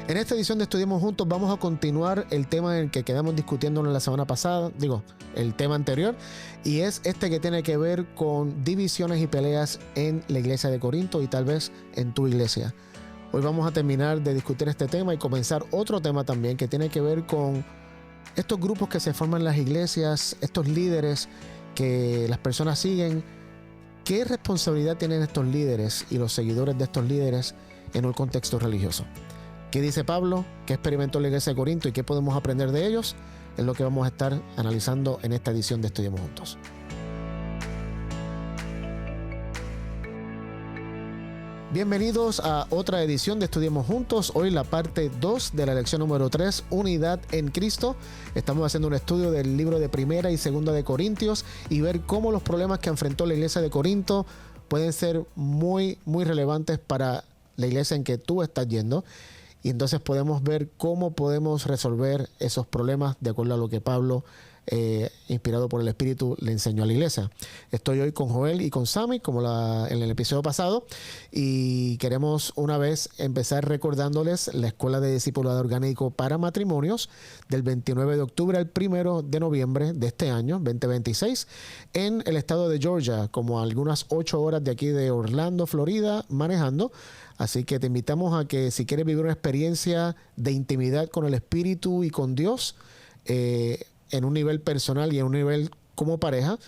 En esta edición de Estudiemos Juntos vamos a continuar el tema en el que quedamos discutiendo la semana pasada, el tema anterior, y es este que tiene que ver con divisiones y peleas en la iglesia de Corinto y tal vez en tu iglesia. Hoy vamos a terminar de discutir este tema y comenzar otro tema también que tiene que ver con estos grupos que se forman en las iglesias, estos líderes que las personas siguen. ¿Qué responsabilidad tienen estos líderes y los seguidores de estos líderes en un contexto religioso? ¿Qué dice Pablo? ¿Qué experimentó la iglesia de Corinto y qué podemos aprender de ellos? Es lo que vamos a estar analizando en esta edición de Estudiemos Juntos. Bienvenidos a otra edición de Estudiemos Juntos. Hoy la parte 2 de la lección número 3, Unidad en Cristo. Estamos haciendo un estudio del libro de Primera y Segunda de Corintios y ver cómo los problemas que enfrentó la iglesia de Corinto pueden ser muy relevantes para la iglesia en que tú estás yendo. Y entonces podemos ver cómo podemos resolver esos problemas de acuerdo a lo que Pablo, inspirado por el Espíritu, le enseñó a la iglesia. Estoy hoy con Joel y con Sammy, como en el episodio pasado, y queremos una vez empezar recordándoles la Escuela de Discipulado Orgánico para Matrimonios del 29 de octubre al 1 de noviembre de este año, 2026, en el estado de Georgia, como a algunas 8 horas de aquí de Orlando, Florida, manejando. Así que te invitamos a que si quieres vivir una experiencia de intimidad con el Espíritu y con Dios, en un nivel personal y en un nivel como pareja,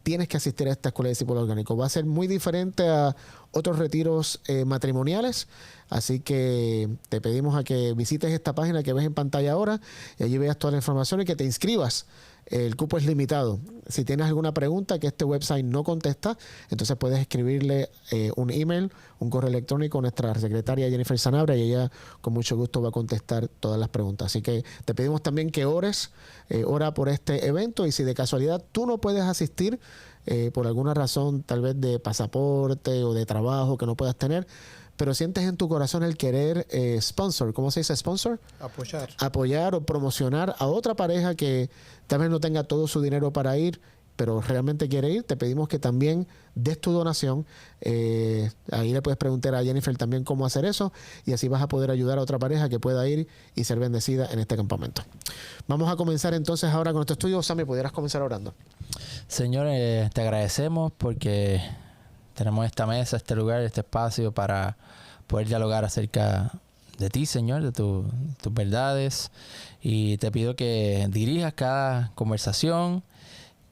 tienes que asistir a esta escuela de discipulado orgánico. Va a ser muy diferente a otros retiros matrimoniales, así que te pedimos a que visites esta página que ves en pantalla ahora y allí veas toda la información y que te inscribas. El cupo es limitado. Si tienes alguna pregunta que este website no contesta, entonces puedes escribirle un email, un correo electrónico a nuestra secretaria Jennifer Sanabria y ella con mucho gusto va a contestar todas las preguntas. Así que te pedimos también que ora por este evento, y si de casualidad tú no puedes asistir por alguna razón, tal vez de pasaporte o de trabajo que no puedas tener, pero sientes en tu corazón el querer sponsor, ¿cómo se dice sponsor? Apoyar o promocionar a otra pareja que tal vez no tenga todo su dinero para ir, pero realmente quiere ir, te pedimos que también des tu donación. Ahí le puedes preguntar a Jennifer también cómo hacer eso, y así vas a poder ayudar a otra pareja que pueda ir y ser bendecida en este campamento. Vamos a comenzar entonces ahora con nuestro estudio. Sammy, ¿pudieras comenzar orando? Señor, te agradecemos porque tenemos esta mesa, este lugar, este espacio para poder dialogar acerca de ti, Señor, de tus verdades. Y te pido que dirijas cada conversación,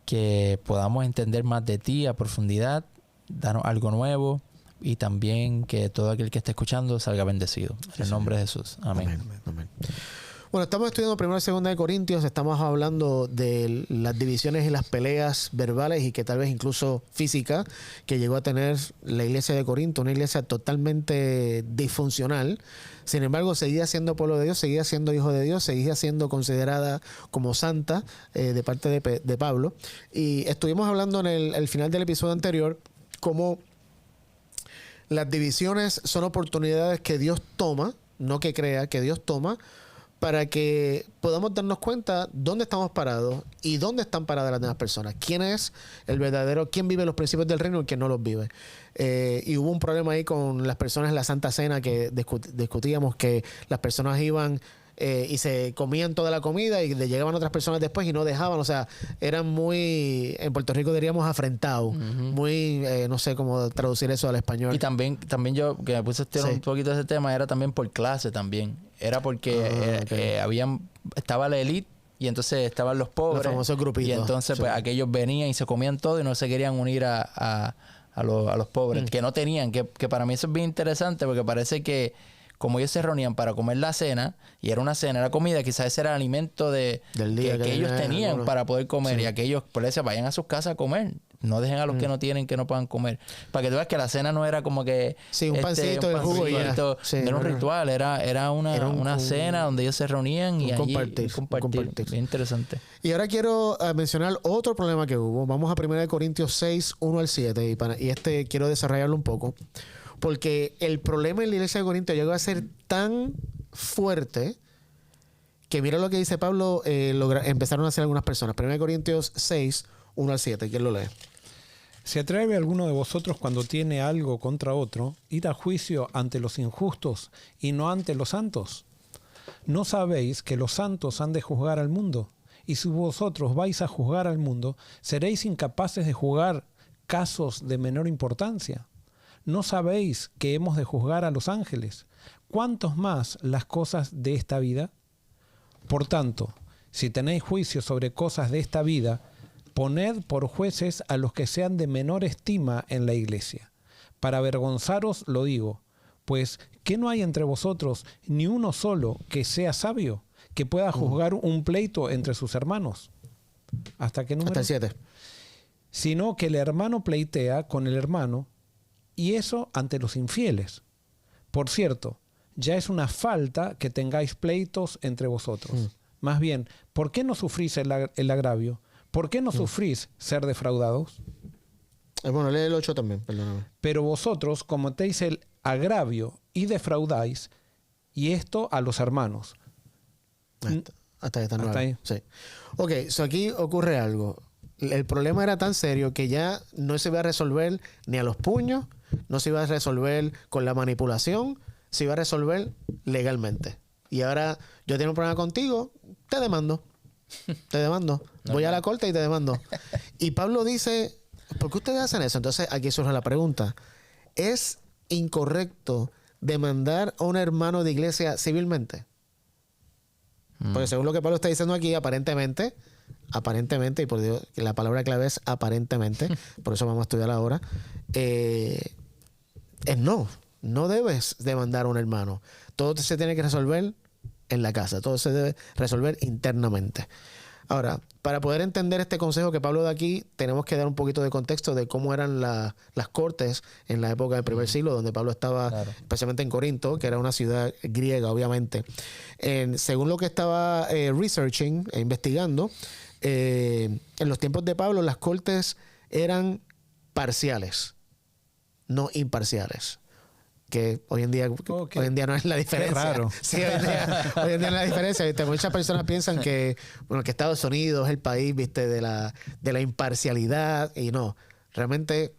que podamos entender más de ti a profundidad, darnos algo nuevo, y también que todo aquel que esté escuchando salga bendecido. En el nombre de Jesús. Amén. Amén. Bueno, estamos estudiando Primera y Segunda de Corintios. Estamos hablando de las divisiones y las peleas verbales y que tal vez incluso física que llegó a tener la iglesia de Corinto, una iglesia totalmente disfuncional. Sin embargo, seguía siendo pueblo de Dios, seguía siendo hijo de Dios, seguía siendo considerada como santa de parte de Pablo. Y estuvimos hablando en el final del episodio anterior cómo las divisiones son oportunidades que Dios toma, no que crea, que Dios toma, para que podamos darnos cuenta dónde estamos parados y dónde están paradas las demás personas. ¿Quién es el verdadero? ¿Quién vive los principios del reino y quién no los vive? Y hubo un problema ahí con las personas en la Santa Cena que discutíamos, que las personas iban y se comían toda la comida y le llegaban otras personas después y no dejaban. O sea, eran muy, en Puerto Rico diríamos afrentados, muy, no sé cómo traducir eso al español. Y también yo, que me puse a estudiar un poquito de ese tema, era también por clase también. Era porque estaba la élite y entonces estaban los pobres. Los famosos grupitos. Y entonces pues aquellos venían y se comían todo y no se querían unir a los pobres, que no tenían, que para mí eso es bien interesante porque parece que como ellos se reunían para comer la cena, y era una cena, era comida, quizás ese era el alimento del día que ellos tenían para poder comer, y aquellos, por eso, vayan a sus casas a comer. No dejen a los que no tienen que no puedan comer. Para que tú veas que la cena no era como que... Sí, un pancito de jugo y ya. Era un ritual, era una cena donde ellos se reunían y allí compartir. Bien interesante. Y ahora quiero mencionar otro problema que hubo. Vamos a 1 Corintios 6, 1 al 7, y quiero desarrollarlo un poco. Porque el problema en la iglesia de Corinto llegó a ser tan fuerte que mira lo que dice Pablo, empezaron a hacer algunas personas. 1 Corintios 6, 1 al 7. ¿Quién lo lee? ¿Se atreve alguno de vosotros cuando tiene algo contra otro, ir a juicio ante los injustos y no ante los santos? ¿no sabéis que los santos han de juzgar al mundo? Y si vosotros vais a juzgar al mundo, ¿seréis incapaces de juzgar casos de menor importancia? ¿No sabéis que hemos de juzgar a los ángeles? ¿Cuántos más las cosas de esta vida? Por tanto, si tenéis juicio sobre cosas de esta vida, poned por jueces a los que sean de menor estima en la iglesia. Para avergonzaros lo digo, pues ¿qué no hay entre vosotros ni uno solo que sea sabio, que pueda juzgar un pleito entre sus hermanos? ¿Hasta qué número? Hasta el 7. Sino que el hermano pleitea con el hermano, y eso ante los infieles. Por cierto, ya es una falta que tengáis pleitos entre vosotros. Más bien, ¿por qué no sufrís el agravio? ¿Por qué no sufrís ser defraudados? Bueno, lee el 8 también, perdóname. Pero vosotros cometéis el agravio y defraudáis, y esto a los hermanos. Hasta esta Hasta ahí. Sí. Ok, aquí ocurre algo. El problema era tan serio que ya no se iba a resolver ni a los puños, no se iba a resolver con la manipulación, se iba a resolver legalmente. Y ahora yo tengo un problema contigo, te demando. Te demando. Voy a la corte y te demando. Y Pablo dice, ¿por qué ustedes hacen eso? Entonces aquí surge la pregunta. ¿Es incorrecto demandar a un hermano de iglesia civilmente? Porque según lo que Pablo está diciendo aquí, aparentemente, y por Dios, la palabra clave es aparentemente, por eso vamos a estudiar ahora, es no debes demandar a un hermano. Todo se tiene que resolver en la casa, todo se debe resolver internamente. Ahora, para poder entender este consejo que Pablo da aquí, tenemos que dar un poquito de contexto de cómo eran las cortes en la época del primer siglo, donde Pablo estaba, especialmente en Corinto, que era una ciudad griega, obviamente. Según lo que estaba researching e investigando, en los tiempos de Pablo, las cortes eran parciales, no imparciales. Que hoy en día no es la diferencia. Qué raro. Sí, hoy en día no es la diferencia. ¿Viste? Muchas personas piensan que Estados Unidos es el país, ¿viste? de la imparcialidad, y no. Realmente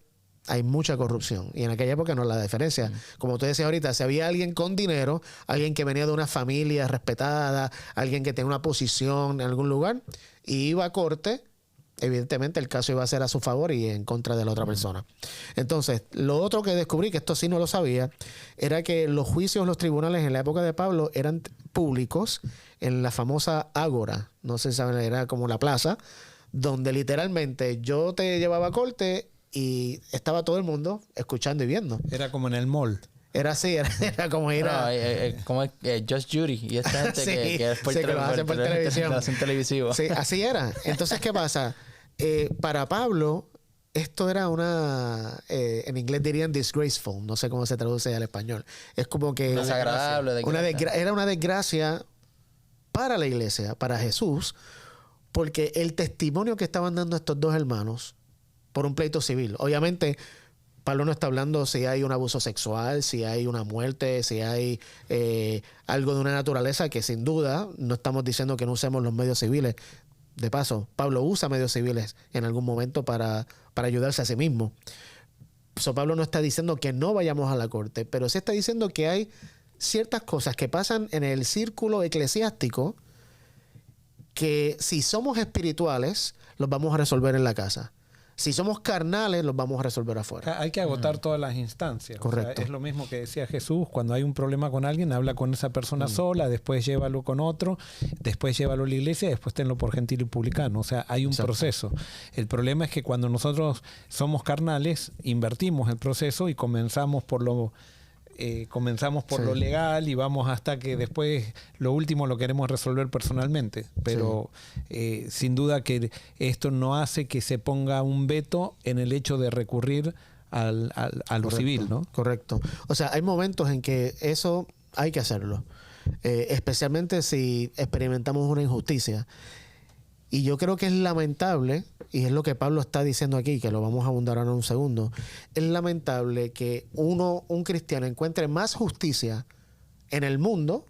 hay mucha corrupción. Y en aquella época no es la diferencia. Como tú decías ahorita, si había alguien con dinero, alguien que venía de una familia respetada, alguien que tenía una posición en algún lugar, y iba a corte, evidentemente el caso iba a ser a su favor y en contra de la otra persona. Entonces, lo otro que descubrí, que esto sí no lo sabía, era que los juicios, los tribunales en la época de Pablo eran públicos en la famosa ágora. No sé si saben, era como la plaza, donde literalmente yo te llevaba a corte y estaba todo el mundo escuchando y viendo. Era como en el mall. Era así, era como ir a... como Just Judy y esta gente Sí, que es por, sí, que lo hacen por televisión. lo hacen televisivo. Sí, así era. Entonces, ¿qué pasa? Para Pablo, esto era en inglés dirían disgraceful, no sé cómo se traduce al español. Es como que... Desagradable. Era una desgracia para la iglesia, para Jesús, porque el testimonio que estaban dando estos dos hermanos por un pleito civil, obviamente... Pablo no está hablando si hay un abuso sexual, si hay una muerte, si hay algo de una naturaleza que sin duda no estamos diciendo que no usemos los medios civiles. De paso, Pablo usa medios civiles en algún momento para ayudarse a sí mismo. Pablo no está diciendo que no vayamos a la corte, pero sí está diciendo que hay ciertas cosas que pasan en el círculo eclesiástico que si somos espirituales los vamos a resolver en la casa. Si somos carnales, los vamos a resolver afuera. Hay que agotar todas las instancias. Correcto. O sea, es lo mismo que decía Jesús. Cuando hay un problema con alguien, habla con esa persona sola, después llévalo con otro, después llévalo a la iglesia, después tenlo por gentil y publicano. O sea, hay un proceso. El problema es que cuando nosotros somos carnales, invertimos el proceso y comenzamos por lo legal y vamos hasta que después lo último lo queremos resolver personalmente. Pero sin duda que esto no hace que se ponga un veto en el hecho de recurrir a lo civil, ¿no? Correcto. O sea, hay momentos en que eso hay que hacerlo. Especialmente si experimentamos una injusticia. Y yo creo que es lamentable, y es lo que Pablo está diciendo aquí, que lo vamos a abundar ahora en un segundo, es lamentable que un cristiano encuentre más justicia en el mundo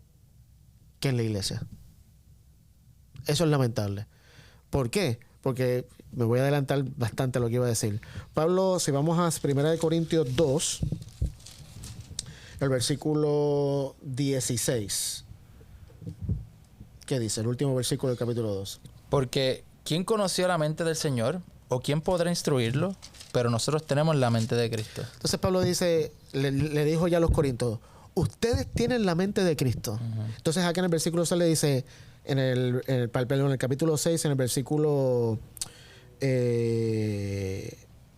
que en la iglesia. Eso es lamentable. ¿Por qué? Porque me voy a adelantar bastante a lo que iba a decir. Pablo, si vamos a 1 Corintios 2, el versículo 16. ¿Qué dice el último versículo del capítulo 2? Porque ¿quién conoció la mente del Señor? ¿O quién podrá instruirlo? Pero nosotros tenemos la mente de Cristo. Entonces Pablo dice, le dijo ya a los corintios, ustedes tienen la mente de Cristo. Entonces acá en el versículo 6 le dice, en el capítulo 6, en el versículo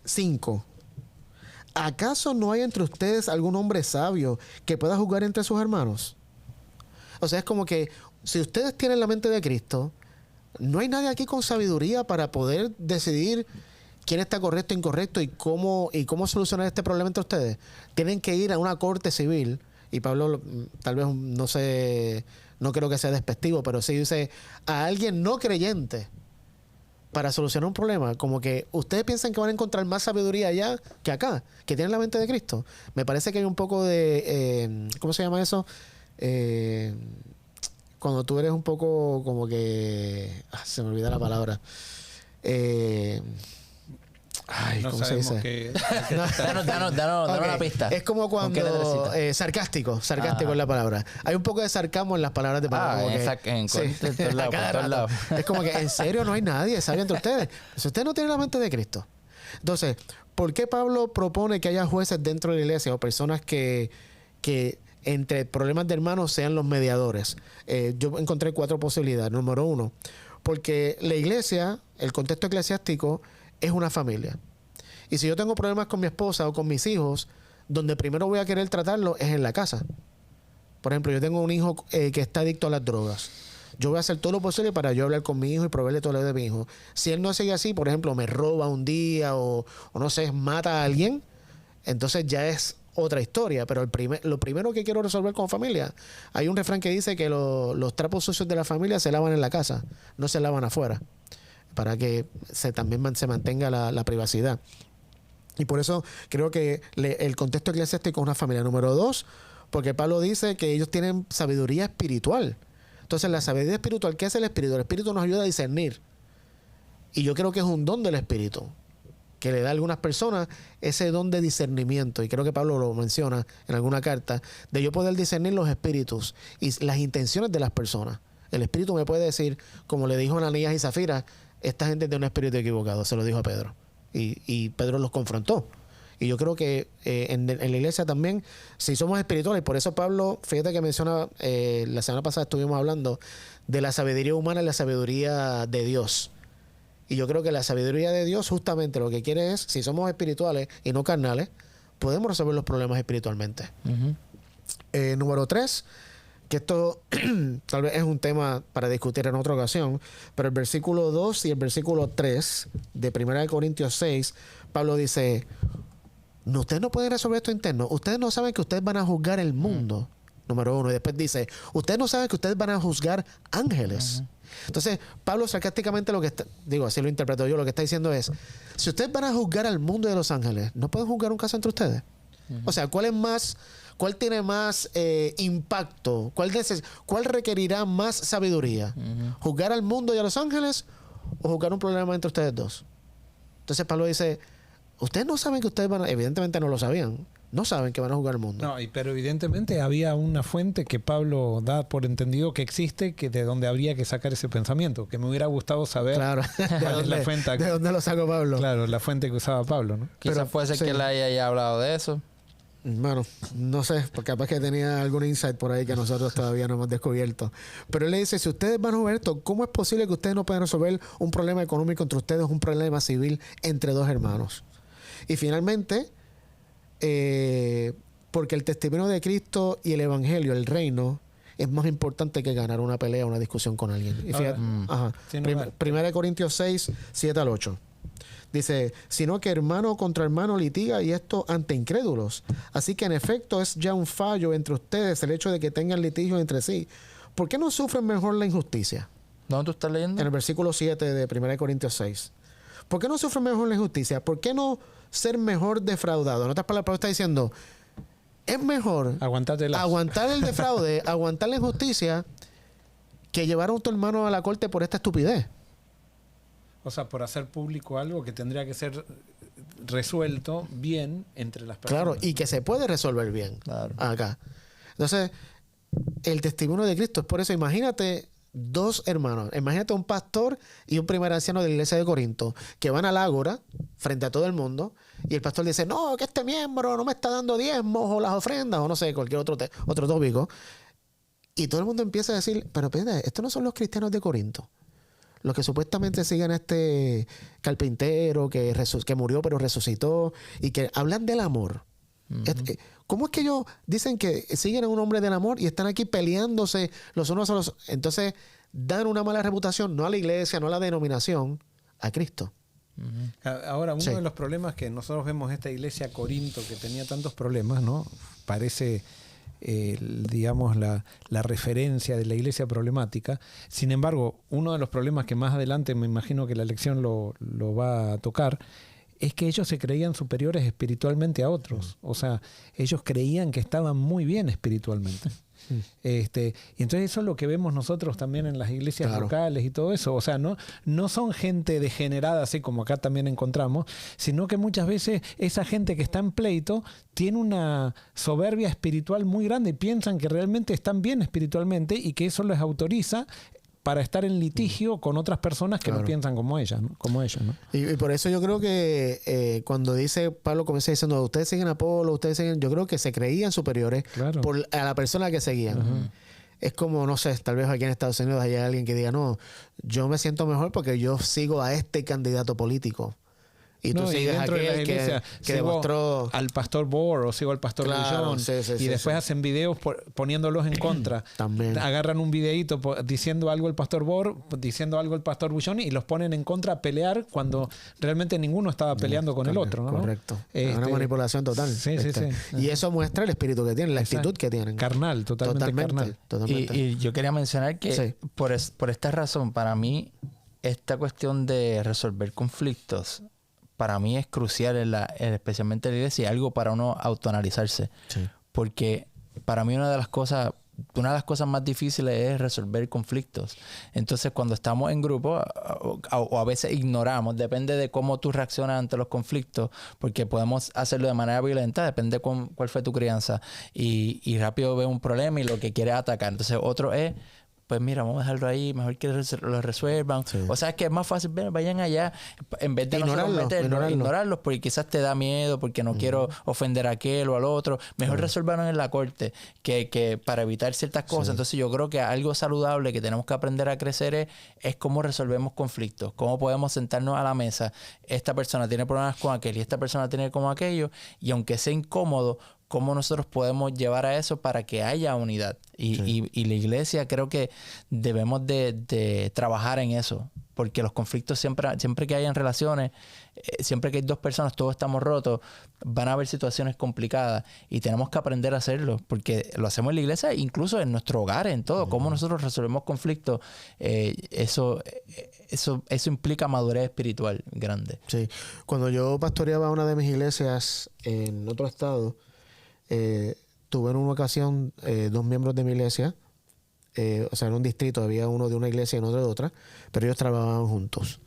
5, ¿acaso no hay entre ustedes algún hombre sabio que pueda juzgar entre sus hermanos? O sea, es como que si ustedes tienen la mente de Cristo, no hay nadie aquí con sabiduría para poder decidir quién está correcto o incorrecto y cómo solucionar este problema entre ustedes. Tienen que ir a una corte civil, y Pablo tal vez no creo que sea despectivo, pero sí dice a alguien no creyente para solucionar un problema. Como que ustedes piensan que van a encontrar más sabiduría allá que acá, que tienen la mente de Cristo. Me parece que hay un poco de ¿cómo se llama eso? Cuando tú eres un poco como que se me olvida la palabra. No ¿cómo se dice? Danos una pista. Es como cuando sarcástico es la palabra. Hay un poco de sarcasmo en las palabras de Pablo. En todos lados. Es como que en serio no hay nadie sabio entre ustedes. Si usted no tiene la mente de Cristo. Entonces, ¿por qué Pablo propone que haya jueces dentro de la iglesia o personas que entre problemas de hermanos sean los mediadores? Yo encontré 4 posibilidades. Número 1, porque la iglesia, el contexto eclesiástico, es una familia. Y si yo tengo problemas con mi esposa o con mis hijos, donde primero voy a querer tratarlo es en la casa. Por ejemplo, yo tengo un hijo que está adicto a las drogas. Yo voy a hacer todo lo posible para yo hablar con mi hijo y proveerle todo lo de mi hijo. Si él no sigue así, por ejemplo, me roba un día o no sé, mata a alguien, entonces ya es otra historia. Pero lo primero que quiero resolver con familia, hay un refrán que dice que los trapos sucios de la familia se lavan en la casa, no se lavan afuera, para que también se mantenga la privacidad. Y por eso creo que el contexto eclesiástico es una familia. Número 2, porque Pablo dice que ellos tienen sabiduría espiritual. Entonces, la sabiduría espiritual, ¿qué hace el Espíritu? El Espíritu nos ayuda a discernir. Y yo creo que es un don del Espíritu, que le da a algunas personas ese don de discernimiento. Y creo que Pablo lo menciona en alguna carta, de yo poder discernir los espíritus y las intenciones de las personas. El Espíritu me puede decir, como le dijo a Ananías y Zafira, esta gente tiene un espíritu equivocado, se lo dijo a Pedro. Y Pedro los confrontó. Y yo creo que en la iglesia también, si somos espirituales, por eso Pablo, fíjate que menciona, la semana pasada estuvimos hablando de la sabiduría humana y la sabiduría de Dios. Y yo creo que la sabiduría de Dios justamente lo que quiere es, si somos espirituales y no carnales, podemos resolver los problemas espiritualmente. Número 3, que esto tal vez es un tema para discutir en otra ocasión, pero el versículo 2 y el versículo 3 de 1 Corintios 6, Pablo dice, no, ustedes no pueden resolver esto interno. Ustedes no saben que ustedes van a juzgar el mundo. Número 1. Y después dice, ustedes no saben que ustedes van a juzgar ángeles. Entonces, Pablo sarcásticamente así lo interpreto yo, lo que está diciendo es, si ustedes van a juzgar al mundo de los ángeles, ¿no pueden juzgar un caso entre ustedes? O sea, ¿cuál tiene más impacto? ¿Cuál requerirá más sabiduría? ¿Juzgar al mundo y a los ángeles o juzgar un problema entre ustedes dos? Entonces Pablo dice, ustedes no saben que ustedes evidentemente no lo sabían, no saben que van a juzgar al mundo. No, pero evidentemente había una fuente que Pablo da por entendido que existe, que de donde habría que sacar ese pensamiento, que me hubiera gustado saber. Claro. ¿De dónde lo sacó Pablo? Claro, la fuente que usaba Pablo, ¿no? Quizás puede ser que él haya hablado de eso. Bueno, no sé, porque capaz que tenía algún insight por ahí que nosotros todavía no hemos descubierto. Pero él le dice, si ustedes van a resolver esto, ¿cómo es posible que ustedes no puedan resolver un problema económico entre ustedes, un problema civil entre dos hermanos? Y finalmente, porque el testimonio de Cristo y el Evangelio, el reino, es más importante que ganar una pelea o una discusión con alguien. Y fíjate, 1 Corintios 6, 7 al 8. Dice, sino que hermano contra hermano litiga y esto ante incrédulos. Así que en efecto es ya un fallo entre ustedes el hecho de que tengan litigio entre sí. ¿Por qué no sufren mejor la injusticia? ¿Dónde tú estás leyendo? En el versículo 7 de 1 Corintios 6. ¿Por qué no sufren mejor la injusticia? ¿Por qué no ser mejor defraudado? En otras palabras, Pablo está diciendo, es mejor aguantar el defraude, aguantar la injusticia, que llevar a tu hermano a la corte por esta estupidez. O sea, por hacer público algo que tendría que ser resuelto bien entre las personas. Claro, y que se puede resolver bien acá. Entonces, el testimonio de Cristo es por eso. Imagínate dos hermanos. Imagínate un pastor y un primer anciano de la iglesia de Corinto que van al ágora frente a todo el mundo y el pastor dice, no, que este miembro no me está dando diezmos o las ofrendas o no sé, cualquier otro tópico. Y todo el mundo empieza a decir, pero espérate, estos no son los cristianos de Corinto. Los que supuestamente siguen a este carpintero que murió pero resucitó y que hablan del amor. ¿Cómo es que ellos dicen que siguen a un hombre del amor y están aquí peleándose los unos a los otros? Entonces dan una mala reputación no a la iglesia, no a la denominación, a Cristo. Ahora, uno de los problemas que nosotros vemos esta iglesia Corinto que tenía tantos problemas, ¿no? Parece, digamos, la referencia de la iglesia problemática. Sin embargo, uno de los problemas que más adelante me imagino que la lección lo va a tocar es que ellos se creían superiores espiritualmente a otros. O sea, ellos creían que estaban muy bien espiritualmente. Y entonces eso es lo que vemos nosotros también en las iglesias locales y todo eso. O sea, no son gente degenerada así como acá también encontramos, sino que muchas veces esa gente que está en pleito tiene una soberbia espiritual muy grande y piensan que realmente están bien espiritualmente y que eso les autoriza para estar en litigio con otras personas que no piensan como ellas, ¿no? Como ellos, ¿no? Y por eso yo creo que cuando dice Pablo, comienza diciendo, ustedes siguen a Apolo, ustedes siguen, yo creo que se creían superiores a la persona que seguían. Es como, no sé, tal vez aquí en Estados Unidos haya alguien que diga, no, yo me siento mejor porque yo sigo a este candidato político. Y tú sigues a aquel que demostró al pastor Bohr o sigo al pastor Bullón y después hacen videos poniéndolos en contra. También. Agarran un videíto diciendo algo el pastor Bohr, diciendo algo el pastor Bullón y los ponen en contra a pelear cuando realmente ninguno estaba peleando con el otro, ¿no? Correcto. Una manipulación total. Y eso muestra el espíritu que tienen, la actitud que tienen. Carnal, totalmente carnal. Y yo quería mencionar que por esta razón, para mí, esta cuestión de resolver conflictos para mí es crucial, especialmente en la iglesia, y algo para uno autoanalizarse. Porque para mí una de las cosas más difíciles es resolver conflictos. Entonces, cuando estamos en grupo, o a veces ignoramos, depende de cómo tú reaccionas ante los conflictos, porque podemos hacerlo de manera violenta, depende de cuál fue tu crianza, y rápido ve un problema y lo que quiere atacar. Entonces, otro es, pues mira, vamos a dejarlo ahí, mejor que lo resuelvan. O sea, es que es más fácil, vayan allá, en vez de ignorarlos, porque quizás te da miedo, porque no quiero ofender a aquel o al otro. Mejor resuélvanlo en la corte, que para evitar ciertas cosas. Entonces yo creo que algo saludable que tenemos que aprender a crecer es cómo resolvemos conflictos, cómo podemos sentarnos a la mesa. Esta persona tiene problemas con aquel y esta persona tiene como aquello, y aunque sea incómodo, cómo nosotros podemos llevar a eso para que haya unidad. Y la iglesia creo que debemos de trabajar en eso, porque los conflictos siempre que hayan relaciones, siempre que hay dos personas, todos estamos rotos, van a haber situaciones complicadas y tenemos que aprender a hacerlo, porque lo hacemos en la iglesia, incluso en nuestro hogar, en todo. Cómo nosotros resolvemos conflictos, eso implica madurez espiritual grande. Sí. Cuando yo pastoreaba una de mis iglesias en otro estado, tuve en una ocasión dos miembros de mi iglesia, o sea, en un distrito había uno de una iglesia y otro de otra, pero ellos trabajaban juntos.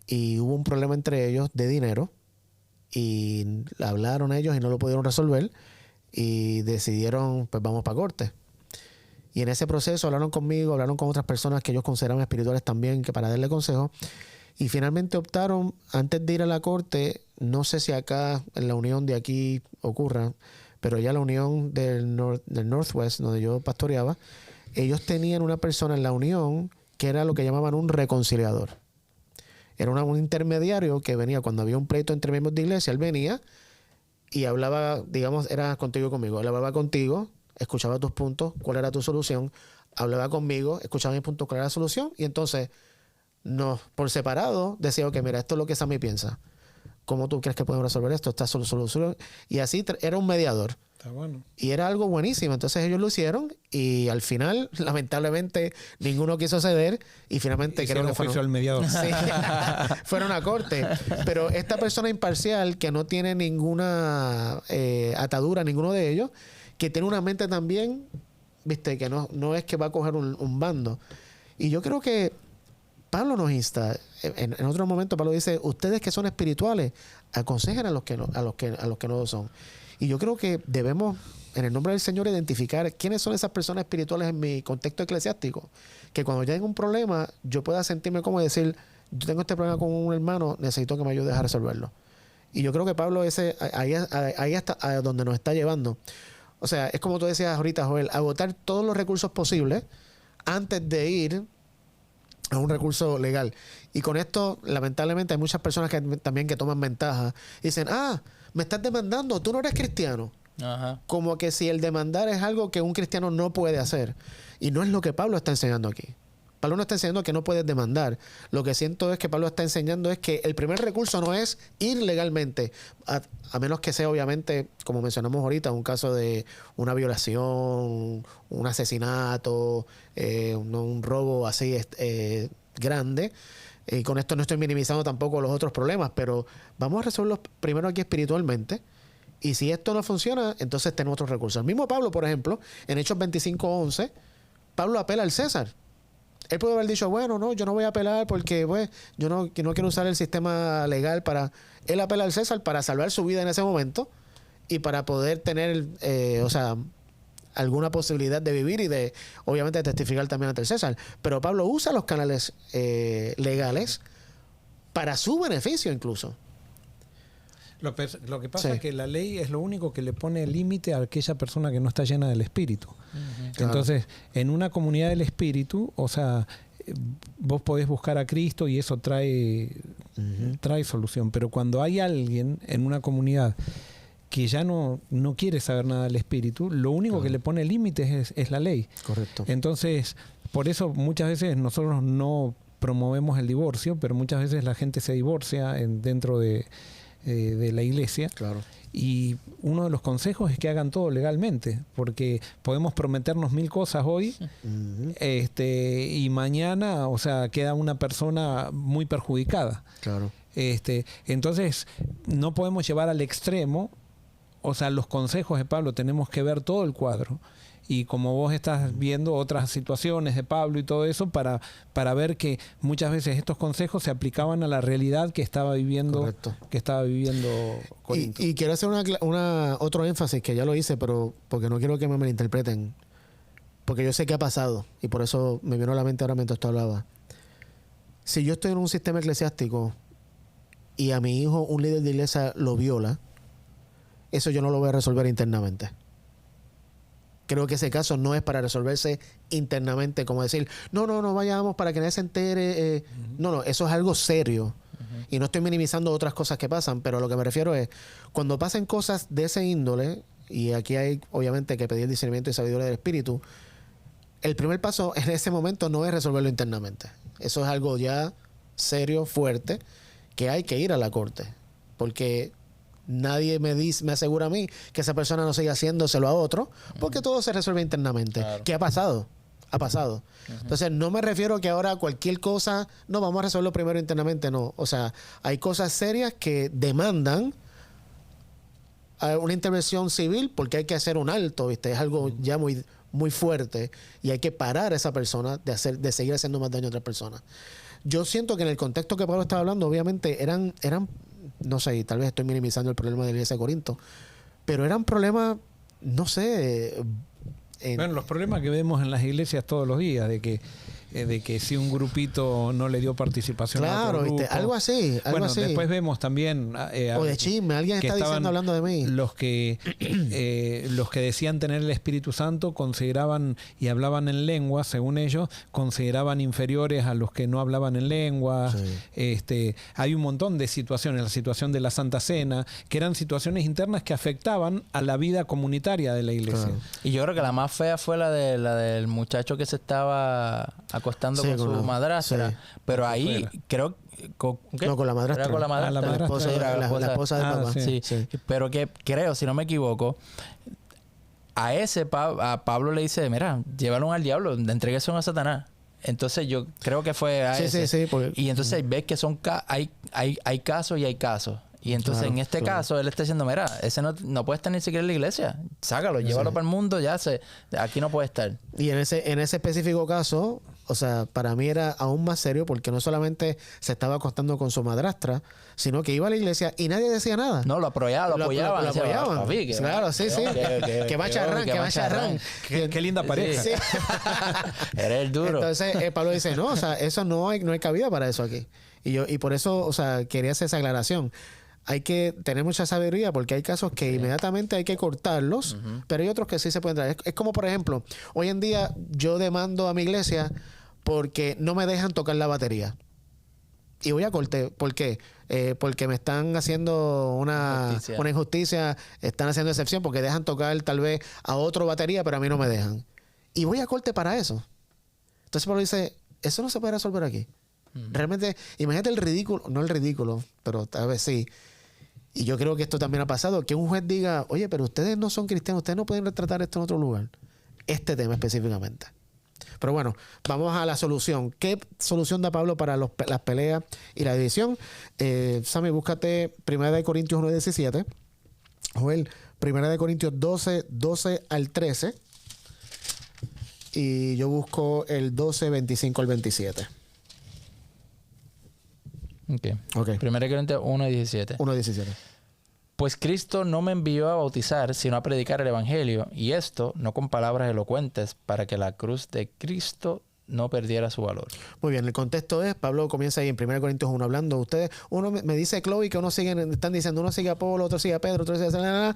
Y hubo un problema entre ellos de dinero y hablaron ellos y no lo pudieron resolver y decidieron, pues vamos para corte. Y en ese proceso hablaron conmigo, hablaron con otras personas que ellos consideraban espirituales también, que para darle consejo. Y finalmente optaron, antes de ir a la corte, no sé si acá en la unión de aquí ocurra, pero ya la unión del Northwest, donde yo pastoreaba, ellos tenían una persona en la unión que era lo que llamaban un reconciliador. Era un intermediario que venía cuando había un pleito entre miembros de iglesia, él venía y hablaba, digamos, era contigo y conmigo. Él hablaba contigo, escuchaba tus puntos, cuál era tu solución, hablaba conmigo, escuchaba mis puntos, cuál era la solución, y entonces, por separado, decía, ok, mira, esto es lo que Sammy piensa. ¿Cómo tú crees que podemos resolver esto? Esta solución. Y así era un mediador. Está bueno. Y era algo buenísimo. Entonces ellos lo hicieron y al final, lamentablemente, ninguno quiso ceder y finalmente creo que fueron al mediador. Sí, fueron a corte. Pero esta persona imparcial que no tiene ninguna atadura, ninguno de ellos, que tiene una mente también, viste, que no es que va a coger un bando. Y yo creo que Pablo nos insta, en otro momento Pablo dice, ustedes que son espirituales, aconsejen a los que no lo son. Y yo creo que debemos en el nombre del Señor, identificar quiénes son esas personas espirituales en mi contexto eclesiástico. Que cuando ya tenga un problema, yo pueda sentirme como decir, yo tengo este problema con un hermano, necesito que me ayudes a resolverlo. Y yo creo que Pablo, ahí hasta a donde nos está llevando. O sea, es como tú decías ahorita, Joel, agotar todos los recursos posibles antes de ir a un recurso legal. Y con esto, lamentablemente, hay muchas personas que también que toman ventaja. Dicen, me estás demandando, tú no eres cristiano. Ajá. Como que si el demandar es algo que un cristiano no puede hacer. Y no es lo que Pablo está enseñando aquí. Pablo no está enseñando que no puedes demandar. Lo que siento es que Pablo está enseñando es que el primer recurso no es ir legalmente, a menos que sea, obviamente, como mencionamos ahorita, un caso de una violación, un asesinato, un robo así grande. Y con esto no estoy minimizando tampoco los otros problemas, pero vamos a resolverlos primero aquí espiritualmente. Y si esto no funciona, entonces tenemos otros recursos. El mismo Pablo, por ejemplo, en Hechos 25:11, Pablo apela al César. Él puede haber dicho, bueno, no, yo no voy a apelar porque pues, yo no quiero usar el sistema legal para... Él apela al César para salvar su vida en ese momento y para poder tener, alguna posibilidad de vivir y de, obviamente, testificar también ante el César. Pero Pablo usa los canales legales para su beneficio incluso. Lo que pasa es que la ley es lo único que le pone límite a aquella persona que no está llena del Espíritu. Uh-huh. Claro. Entonces, en una comunidad del Espíritu, o sea, vos podés buscar a Cristo y eso trae solución. Pero cuando hay alguien en una comunidad que ya no quiere saber nada del Espíritu, lo único que le pone límites es la ley. Correcto. Entonces, por eso muchas veces nosotros no promovemos el divorcio, pero muchas veces la gente se divorcia dentro de la iglesia. Claro. Y uno de los consejos es que hagan todo legalmente, porque podemos prometernos 1000 cosas hoy y mañana, o sea, queda una persona muy perjudicada. Claro. Entonces, no podemos llevar al extremo, o sea, los consejos de Pablo, tenemos que ver todo el cuadro. Y como vos estás viendo otras situaciones de Pablo y todo eso, para ver que muchas veces estos consejos se aplicaban a la realidad que estaba viviendo, Corinto. Y quiero hacer otro énfasis, que ya lo hice, pero porque no quiero que me malinterpreten. Porque yo sé que ha pasado, y por eso me vino a la mente ahora mientras tú hablabas. Si yo estoy en un sistema eclesiástico y a mi hijo un líder de iglesia lo viola, eso yo no lo voy a resolver internamente. Creo que ese caso no es para resolverse internamente, como decir, no vayamos para que nadie se entere. No, eso es algo serio. Y no estoy minimizando otras cosas que pasan, pero lo que me refiero es, cuando pasen cosas de ese índole, y aquí hay obviamente que pedir discernimiento y sabiduría del Espíritu, el primer paso en ese momento no es resolverlo internamente. Eso es algo ya serio, fuerte, que hay que ir a la corte. Porque nadie me asegura a mí que esa persona no siga haciéndoselo a otro, porque todo se resuelve internamente. Claro. ¿Qué ha pasado? Ha pasado. Entonces, no me refiero que ahora cualquier cosa, no, vamos a resolverlo primero internamente, no. O sea, hay cosas serias que demandan una intervención civil porque hay que hacer un alto, ¿viste? Es algo ya muy, muy fuerte y hay que parar a esa persona de seguir haciendo más daño a otras personas. Yo siento que en el contexto que Pablo estaba hablando, obviamente eran no sé, tal vez estoy minimizando el problema de la iglesia de Corinto, pero eran problemas, no sé. Bueno, los problemas que vemos en las iglesias todos los días, de que si un grupito no le dio participación a otro grupo. Algo así. Después vemos también o de chisme, alguien está diciendo, hablando de mí. Los que decían tener el Espíritu Santo consideraban y hablaban en lengua, según ellos, consideraban inferiores a los que no hablaban en lengua. Sí. Hay un montón de situaciones, la situación de la Santa Cena, que eran situaciones internas que afectaban a la vida comunitaria de la iglesia. Claro. Y yo creo que la más fea fue la del muchacho que se estaba acostando con su madrastra. Sí. Pero ahí creo... ¿Con la madrastra. Era con la madrastra. La esposa de papá. Sí. Pero que creo, si no me equivoco, a Pablo le dice, mira, llévalo al diablo, entréguese a Satanás. Entonces yo creo que fue a ese. Sí, porque... Y entonces ves que hay casos y hay casos. Y entonces en este caso él está diciendo, mira, ese no puede estar ni siquiera en la iglesia. Sácalo, llévalo para el mundo, aquí no puede estar. Y en ese específico caso, o sea, para mí era aún más serio porque no solamente se estaba acostando con su madrastra, sino que iba a la iglesia y nadie decía nada. No, lo apoyaban. Lo Decía, apoyaban. "Papi, Claro, sí. Que macharrán, que macharrán. Qué linda pareja. Sí. Eres el duro. Entonces, Pablo dice, no, o sea, eso no hay cabida para eso aquí. Y por eso, o sea, quería hacer esa aclaración. Hay que tener mucha sabiduría porque hay casos que inmediatamente hay que cortarlos, pero hay otros que sí se pueden traer. Es como, por ejemplo, hoy en día yo demando a mi iglesia porque no me dejan tocar la batería. Y voy a corte. ¿Por qué? Porque me están haciendo una injusticia, están haciendo excepción porque dejan tocar tal vez a otro batería, pero a mí no me dejan. Y voy a corte para eso. Entonces Pablo dice, eso no se puede resolver aquí. Realmente, imagínate el ridículo, no el ridículo, pero tal vez sí. Y yo creo que esto también ha pasado, que un juez diga, oye, pero ustedes no son cristianos, ustedes no pueden retratar esto en otro lugar. Este tema específicamente. Pero bueno, vamos a la solución. ¿Qué solución da Pablo para las peleas y la división? Sammy, búscate 1 Corintios 1:17. Joel, 1 Corintios 12 al 13. Y yo busco el 12:25 al 27. Ok. 1 Corintios 1:17. 1:17. Pues Cristo no me envió a bautizar, sino a predicar el Evangelio, y esto no con palabras elocuentes, para que la cruz de Cristo no perdiera su valor. Muy bien, el contexto es, Pablo comienza ahí en 1 Corintios 1 hablando, ustedes, uno me dice Chloe que están diciendo, uno sigue a Pablo, otro sigue a Pedro, otro sigue a...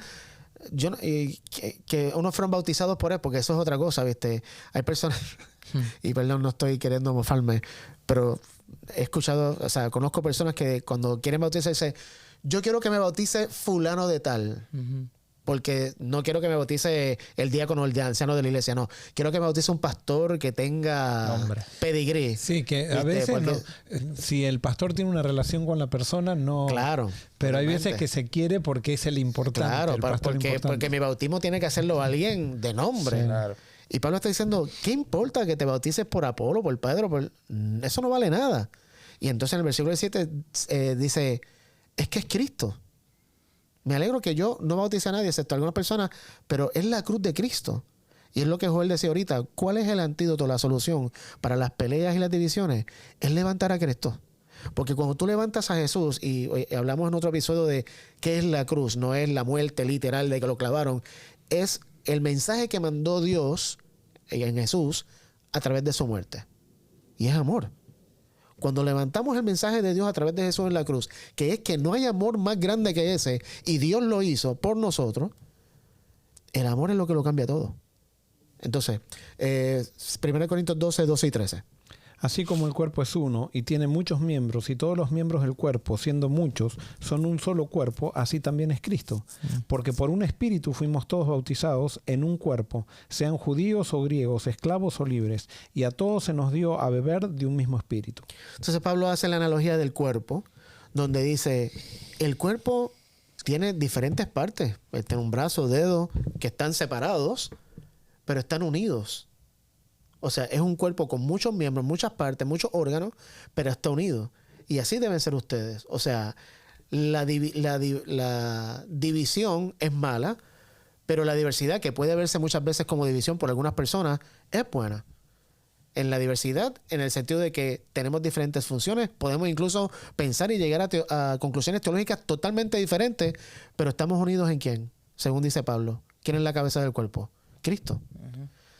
que unos fueron bautizados por él, porque eso es otra cosa, ¿viste? Hay personas, y perdón, no estoy queriendo mofarme, pero he escuchado, o sea, conozco personas que cuando quieren bautizar dicen, yo quiero que me bautice fulano de tal, porque no quiero que me bautice el diácono o el anciano de la iglesia, no. Quiero que me bautice un pastor que tenga pedigrí. Sí, que a veces si el pastor tiene una relación con la persona, no. Claro. Pero hay veces que se quiere porque es el importante. Claro, el pastor importante. porque mi bautismo tiene que hacerlo alguien de nombre. Sí. Claro. Y Pablo está diciendo, ¿qué importa que te bautices por Apolo, por Pedro? Eso no vale nada. Y entonces en el versículo 7 dice, es que es Cristo. Me alegro que yo no bautice a nadie, excepto a algunas personas, pero es la cruz de Cristo. Y es lo que Joel decía ahorita. ¿Cuál es el antídoto, la solución para las peleas y las divisiones? Es levantar a Cristo. Porque cuando tú levantas a Jesús, y hablamos en otro episodio de qué es la cruz, no es la muerte literal de que lo clavaron, es el mensaje que mandó Dios en Jesús a través de su muerte. Y es amor. Cuando levantamos el mensaje de Dios a través de Jesús en la cruz, que es que no hay amor más grande que ese, y Dios lo hizo por nosotros, el amor es lo que lo cambia todo. Entonces, 1 Corintios 12 y 13. Así como el cuerpo es uno y tiene muchos miembros, y todos los miembros del cuerpo, siendo muchos, son un solo cuerpo, así también es Cristo. Porque por un espíritu fuimos todos bautizados en un cuerpo, sean judíos o griegos, esclavos o libres, y a todos se nos dio a beber de un mismo espíritu. Entonces Pablo hace la analogía del cuerpo, donde dice, el cuerpo tiene diferentes partes. Tiene un brazo, dedo, que están separados, pero están unidos. O sea, es un cuerpo con muchos miembros, muchas partes, muchos órganos, pero está unido. Y así deben ser ustedes. O sea, la división es mala, pero la diversidad, que puede verse muchas veces como división por algunas personas, es buena. En la diversidad, en el sentido de que tenemos diferentes funciones, podemos incluso pensar y llegar a conclusiones teológicas totalmente diferentes, pero estamos unidos en ¿quién? Según dice Pablo. ¿Quién es la cabeza del cuerpo? Cristo.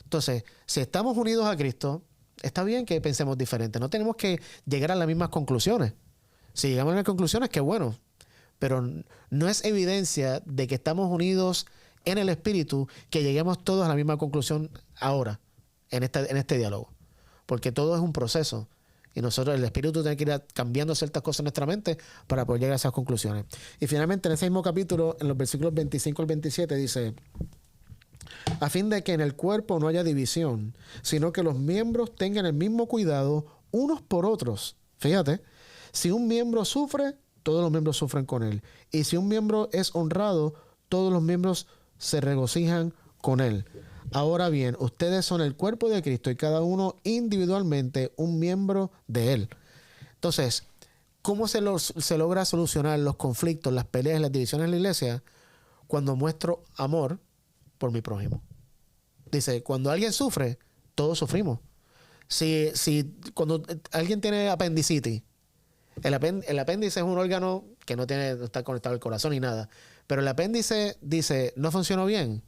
Entonces, si estamos unidos a Cristo, está bien que pensemos diferente. No tenemos que llegar a las mismas conclusiones. Si llegamos a las conclusiones, qué bueno. Pero no es evidencia de que estamos unidos en el Espíritu que lleguemos todos a la misma conclusión ahora, en este diálogo. Porque todo es un proceso. Y nosotros, el Espíritu, tiene que ir cambiando ciertas cosas en nuestra mente para poder llegar a esas conclusiones. Y finalmente, en ese mismo capítulo, en los versículos 25 al 27, dice... a fin de que en el cuerpo no haya división, sino que los miembros tengan el mismo cuidado unos por otros. Fíjate, si un miembro sufre, todos los miembros sufren con él. Y si un miembro es honrado, todos los miembros se regocijan con él. Ahora bien, ustedes son el cuerpo de Cristo y cada uno individualmente un miembro de él. Entonces, ¿cómo se logra solucionar los conflictos, las peleas y las divisiones en la iglesia? Cuando muestro amor por mi prójimo. Dice, cuando alguien sufre, todos sufrimos. Si cuando alguien tiene apendicitis, el apéndice es un órgano que no está conectado al corazón ni nada. Pero el apéndice dice, no funcionó bien,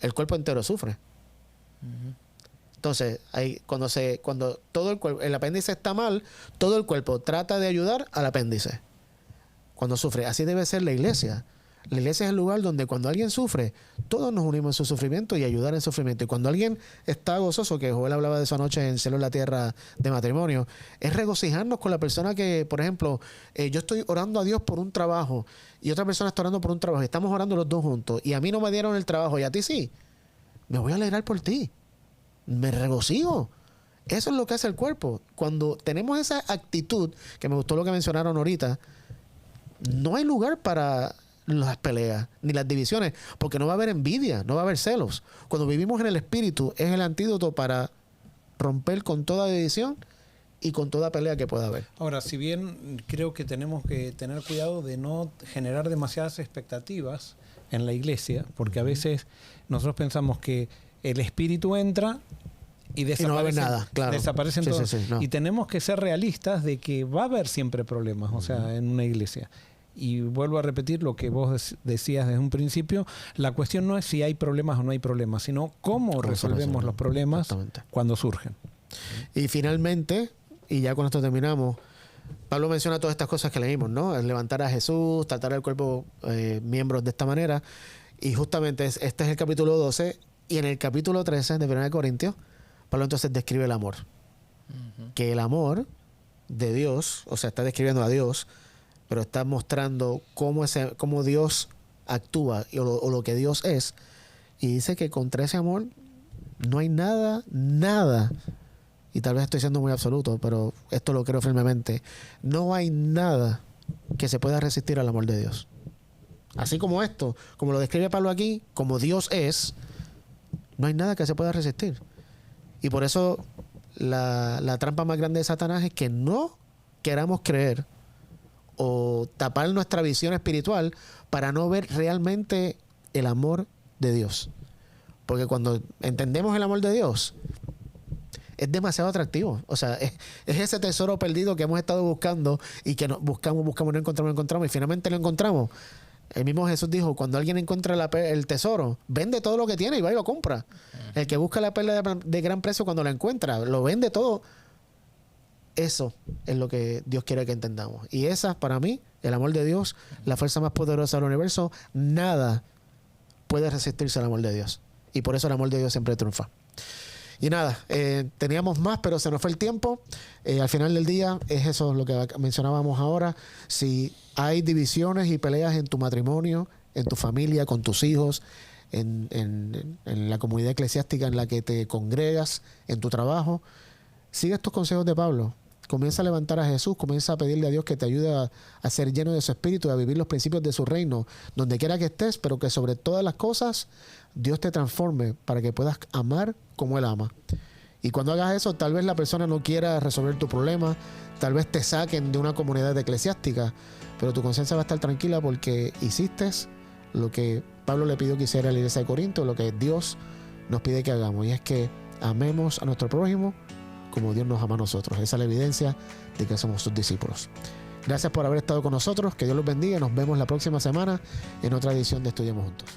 el cuerpo entero sufre. Entonces, cuando todo el apéndice está mal, todo el cuerpo trata de ayudar al apéndice. Cuando sufre, así debe ser la iglesia. La iglesia es el lugar donde cuando alguien sufre, todos nos unimos en su sufrimiento y ayudar en el sufrimiento. Y cuando alguien está gozoso, que Joel hablaba de eso anoche en Cielo en la Tierra de matrimonio, es regocijarnos con la persona que, por ejemplo, yo estoy orando a Dios por un trabajo y otra persona está orando por un trabajo. Estamos orando los dos juntos y a mí no me dieron el trabajo y a ti sí. Me voy a alegrar por ti. Me regocijo. Eso es lo que hace el cuerpo. Cuando tenemos esa actitud, que me gustó lo que mencionaron ahorita, no hay lugar para las peleas ni las divisiones, porque no va a haber envidia, no va a haber celos. Cuando vivimos en el Espíritu es el antídoto para romper con toda división y con toda pelea que pueda haber. Ahora, si bien creo que tenemos que tener cuidado de no generar demasiadas expectativas en la iglesia, porque a veces nosotros pensamos que el Espíritu entra y desaparece, no va a haber nada, claro. Desaparecen todos. Sí, no. Y tenemos que ser realistas de que va a haber siempre problemas, o sea, en una iglesia. Y vuelvo a repetir lo que vos decías desde un principio, la cuestión no es si hay problemas o no hay problemas, sino cómo resolvemos los problemas cuando surgen. Y finalmente, y ya con esto terminamos, Pablo menciona todas estas cosas que leímos, ¿no? El levantar a Jesús, tratar al cuerpo miembros de esta manera. Y justamente este es el capítulo 12, y en el capítulo 13 de 1 Corintios, Pablo entonces describe el amor. Que el amor de Dios, o sea, está describiendo a Dios, pero está mostrando cómo Dios actúa o lo que Dios es. Y dice que contra ese amor no hay nada, y tal vez estoy siendo muy absoluto, pero esto lo creo firmemente, no hay nada que se pueda resistir al amor de Dios. Así como esto, como lo describe Pablo aquí, como Dios es, no hay nada que se pueda resistir. Y por eso la trampa más grande de Satanás es que no queramos creer o tapar nuestra visión espiritual para no ver realmente el amor de Dios. Porque cuando entendemos el amor de Dios, es demasiado atractivo. O sea, es ese tesoro perdido que hemos estado buscando y que buscamos, no encontramos y finalmente lo encontramos. El mismo Jesús dijo, cuando alguien encuentra el tesoro, vende todo lo que tiene y va y lo compra. El que busca la perla de gran precio, cuando la encuentra, lo vende todo. Eso es lo que Dios quiere que entendamos. Y esa, para mí, el amor de Dios, la fuerza más poderosa del universo, nada puede resistirse al amor de Dios. Y por eso el amor de Dios siempre triunfa. Y nada, teníamos más, pero se nos fue el tiempo. Al final del día, es eso lo que mencionábamos ahora. Si hay divisiones y peleas en tu matrimonio, en tu familia, con tus hijos, en la comunidad eclesiástica en la que te congregas, en tu trabajo, sigue estos consejos de Pablo. Comienza a levantar a Jesús, comienza a pedirle a Dios que te ayude a ser lleno de su espíritu y a vivir los principios de su reino, donde quiera que estés, pero que sobre todas las cosas Dios te transforme para que puedas amar como Él ama. Y cuando hagas eso, tal vez la persona no quiera resolver tu problema, tal vez te saquen de una comunidad eclesiástica, pero tu conciencia va a estar tranquila porque hiciste lo que Pablo le pidió que hiciera a la iglesia de Corinto, lo que Dios nos pide que hagamos, y es que amemos a nuestro prójimo como Dios nos ama a nosotros. Esa es la evidencia de que somos sus discípulos. Gracias por haber estado con nosotros. Que Dios los bendiga. Nos vemos la próxima semana en otra edición de Estudiemos Juntos.